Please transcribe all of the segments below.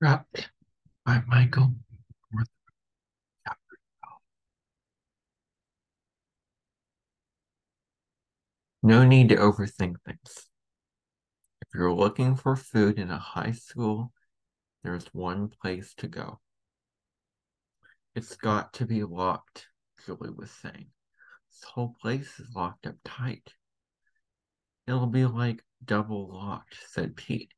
Wrapped by Michael Northrop. No need to overthink things. If you're looking for food in a high school, there's one place to go. It's got to be locked, Julie was saying. This whole place is locked up tight. It'll be like double locked, said Pete.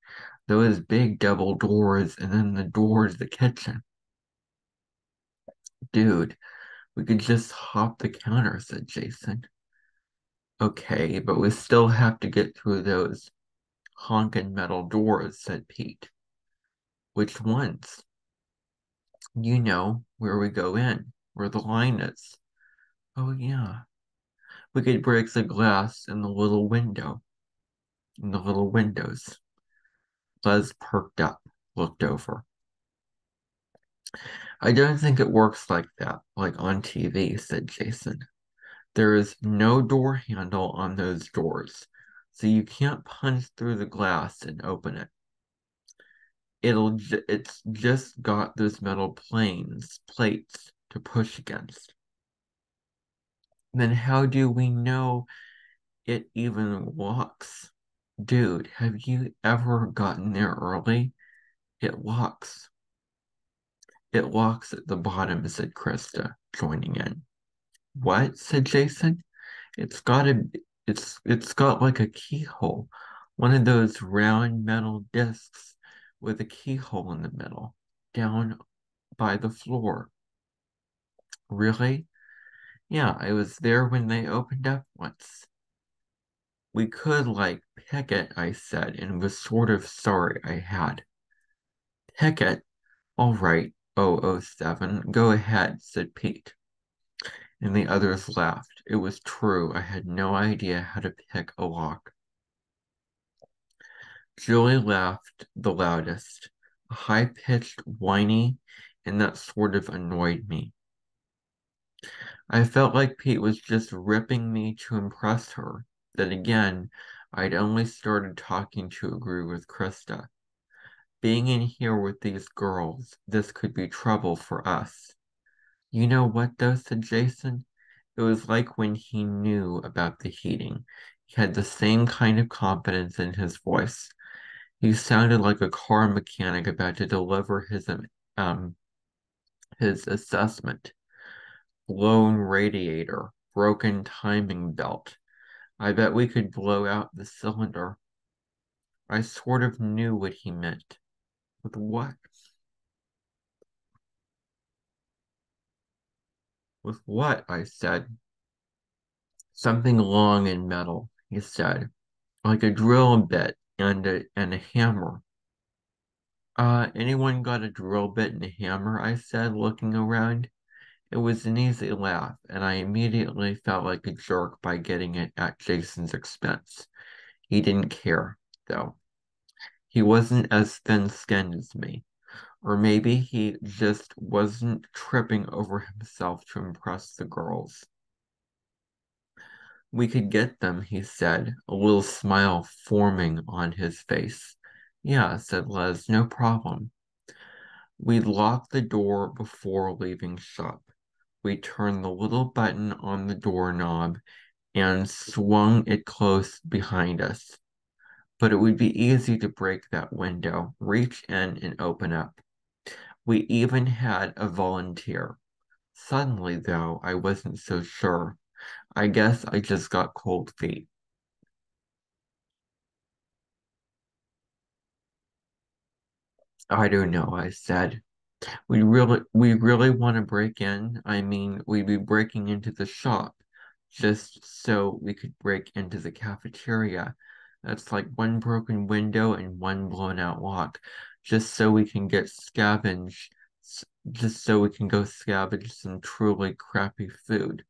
Those big double doors and then the door to the kitchen. Dude, we could just hop the counter, said Jason. Okay, but we still have to get through those honkin' metal doors, said Pete. Which ones? You know, where we go in, where the line is. Oh, yeah. We could break the glass in the little window, in the little windows. Les perked up, looked over. I don't think it works like that, like on TV, said Jason. There is no door handle on those doors, so you can't punch through the glass and open it. It's just got those metal plates to push against. Then how do we know it even locks? Dude, have you ever gotten there early? It locks. It locks at the bottom, said Krista, joining in. What? Said Jason. It's got like a keyhole. One of those round metal discs with a keyhole in the middle, down by the floor. Really? Yeah, I was there when they opened up once. We could, like, pick it, I said, and was sort of sorry I had. Pick it? All right, 007, go ahead, said Pete. And the others laughed. It was true, I had no idea how to pick a lock. Julie laughed the loudest, high-pitched, whiny, and that sort of annoyed me. I felt like Pete was just ripping me to impress her. Then again, I'd only started talking to agree with Krista. Being in here with these girls, this could be trouble for us. You know what, though, said Jason? It was like when he knew about the heating. He had the same kind of confidence in his voice. He sounded like a car mechanic about to deliver um his assessment. Blown radiator, broken timing belt. I bet we could blow out the cylinder. I sort of knew what he meant. With what? With what? I said. Something long and metal, he said, like a drill bit and a hammer. Anyone got a drill bit and a hammer? I said, looking around. It was an easy laugh, and I immediately felt like a jerk by getting it at Jason's expense. He didn't care, though. He wasn't as thin-skinned as me. Or maybe he just wasn't tripping over himself to impress the girls. We could get them, he said, a little smile forming on his face. Yeah, said Les, no problem. We locked the door before leaving shop. We turned the little button on the doorknob and swung it close behind us. But it would be easy to break that window, reach in and open up. We even had a volunteer. Suddenly, though, I wasn't so sure. I guess I just got cold feet. I don't know, I said. We really want to break in. I mean, we'd be breaking into the shop just so we could break into the cafeteria. That's like one broken window and one blown out lock, just so we can get scavenge, just so we can go scavenge some truly crappy food.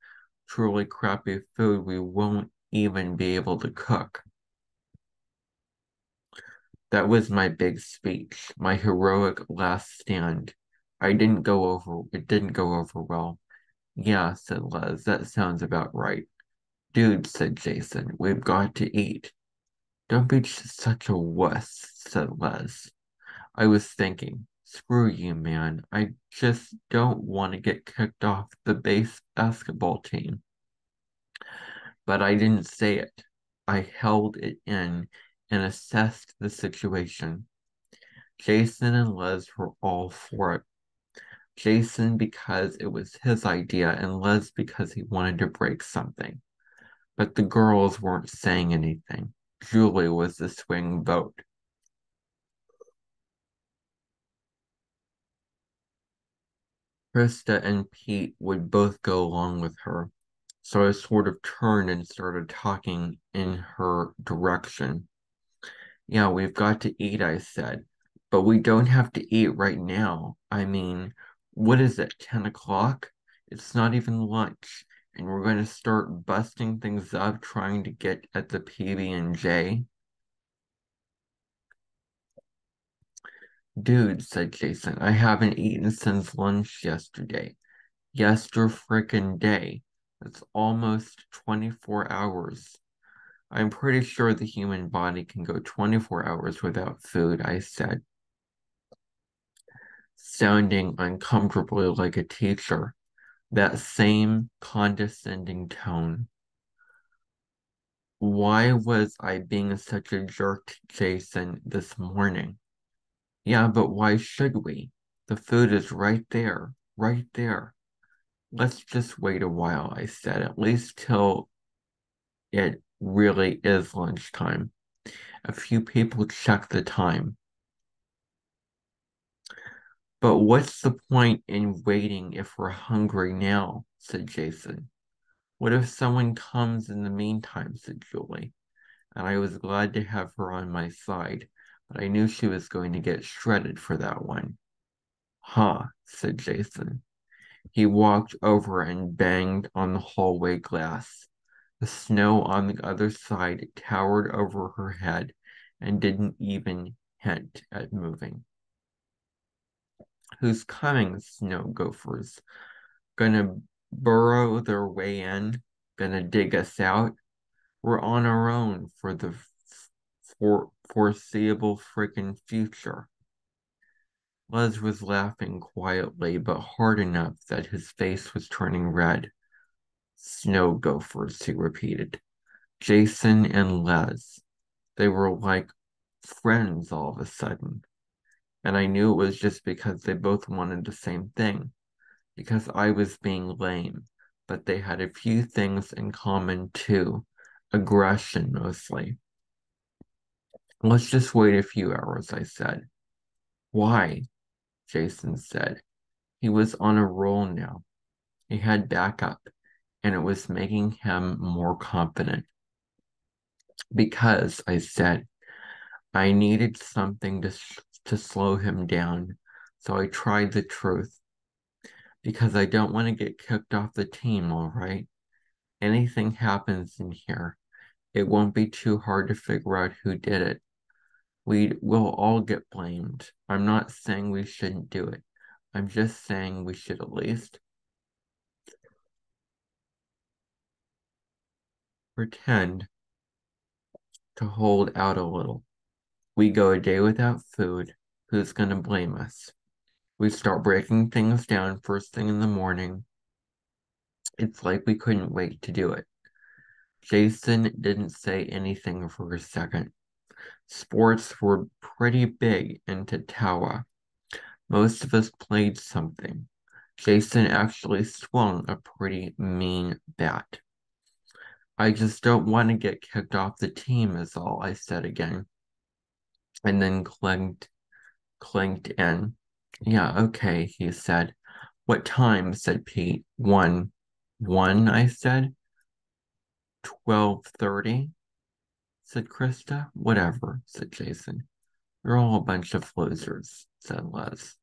Truly crappy food we won't even be able to cook. That was my big speech, my heroic last stand. It didn't go over well. Yeah, said Les, that sounds about right. Dude, said Jason, we've got to eat. Don't be such a wuss, said Les. I was thinking, Screw you, man. I just don't want to get kicked off the base basketball team. But I didn't say it. I held it in and assessed the situation. Jason and Les were all for it. Jason because it was his idea, and Les because he wanted to break something. But the girls weren't saying anything. Julie was the swing vote. Krista and Pete would both go along with her, so I sort of turned and started talking in her direction. Yeah, we've got to eat, I said, but we don't have to eat right now. I mean, what is it, 10 o'clock? It's not even lunch, and we're going to start busting things up trying to get at the PB&J. Dude, said Jason, I haven't eaten since lunch yesterday. Yester frickin' day. That's almost 24 hours. I'm pretty sure the human body can go 24 hours without food, I said, sounding uncomfortably like a teacher. That same condescending tone. Why was I being such a jerk to Jason this morning? Yeah, but why should we? The food is right there, right there. Let's just wait a while, I said, at least till it really is lunchtime. A few people check the time. But what's the point in waiting if we're hungry now? Said Jason. What if someone comes in the meantime? Said Julie. And I was glad to have her on my side, but I knew she was going to get shredded for that one. Huh, said Jason. He walked over and banged on the hallway glass. The snow on the other side towered over her head and didn't even hint at moving. Who's coming, snow gophers? Gonna burrow their way in? Gonna dig us out? We're on our own for the foreseeable freaking future. Les was laughing quietly, but hard enough that his face was turning red. Snow gophers, he repeated. Jason and Les. They were like friends all of a sudden. And I knew it was just because they both wanted the same thing. Because I was being lame. But they had a few things in common too. Aggression, mostly. Let's just wait a few hours, I said. Why? Jason said. He was on a roll now. He had backup, and it was making him more confident. Because, I said, I needed something to slow him down, so I tried the truth. Because I don't want to get kicked off the team, all right? Anything happens in here, it won't be too hard to figure out who did it. We will all get blamed. I'm not saying we shouldn't do it. I'm just saying we should at least pretend to hold out a little. We go a day without food. Who's gonna blame us? We start breaking things down first thing in the morning. It's like we couldn't wait to do it. Jason didn't say anything for a second. Sports were pretty big in Tatawa. Most of us played something. Jason actually swung a pretty mean bat. I just don't want to get kicked off the team is all, I said again. And then clinked in. Yeah, okay, he said. What time? Said Pete. 1. 1, I said. 12:30, said Krista. Whatever, said Jason. You're all a bunch of losers, said Les.